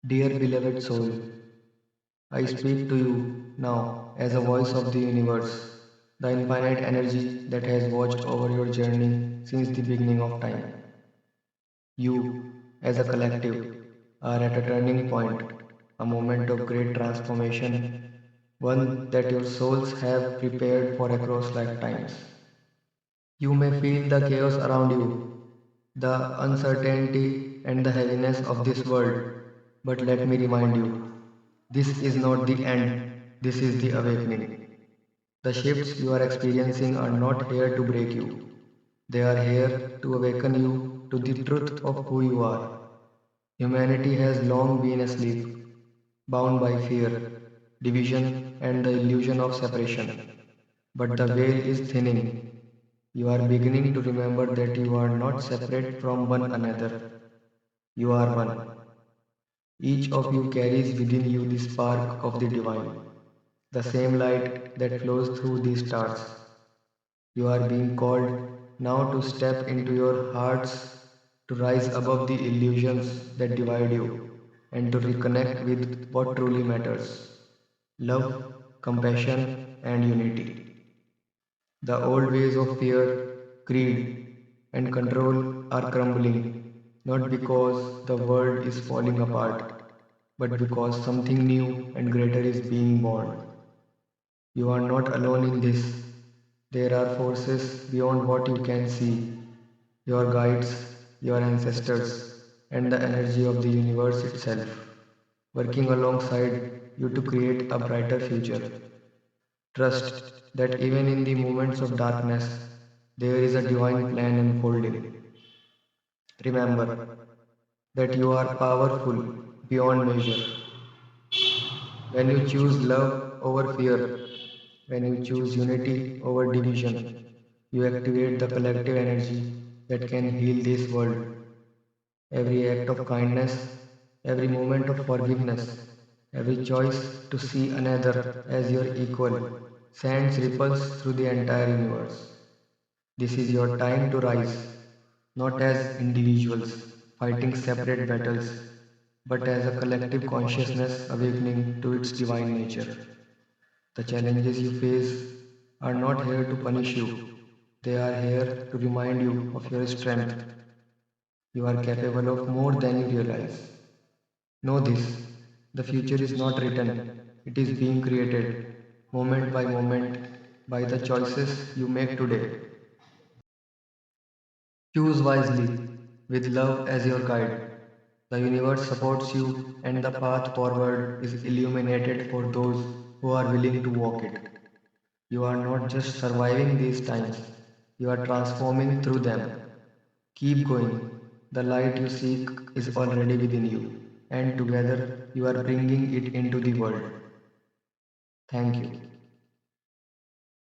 Dear beloved soul, I speak to you now as a voice of the universe, the infinite energy that has watched over your journey since the beginning of time. You, as a collective, are at a turning point, a moment of great transformation, one that your souls have prepared for across lifetimes. You may feel the chaos around you, the uncertainty and the heaviness of this world, but let me remind you, this is not the end, this is the awakening. The shifts you are experiencing are not here to break you, they are here to awaken you to the truth of who you are. Humanity has long been asleep, bound by fear, division, and the illusion of separation. But the veil is thinning. You are beginning to remember that you are not separate from one another. You are one. Each of you carries within you the spark of the divine, the same light that flows through the stars. You are being called now to step into your hearts, to rise above the illusions that divide you, and to reconnect with what truly matters: love, compassion, and unity. The old ways of fear, greed, and control are crumbling, not because the world is falling apart, but because something new and greater is being born. You are not alone in this. There are forces beyond what you can see: your guides, your ancestors, and the energy of the universe itself, working alongside you to create a brighter future. Trust that even in the moments of darkness, there is a divine plan unfolding. Remember that you are powerful beyond measure. When you choose love over fear, when you choose unity over division, you activate the collective energy that can heal this world. Every act of kindness, every moment of forgiveness, every choice to see another as your equal sends ripples through the entire universe. This is your time to rise, not as individuals fighting separate battles, but as a collective consciousness awakening to its divine nature. The challenges you face are not here to punish you, they are here to remind you of your strength. You are capable of more than you realize. Know this: the future is not written, it is being created, moment by moment, by the choices you make today. Choose wisely, with love as your guide. The universe supports you, and the path forward is illuminated for those who are willing to walk it. You are not just surviving these times, you are transforming through them. Keep going. The light you seek is already within you, and together you are bringing it into the world. Thank you.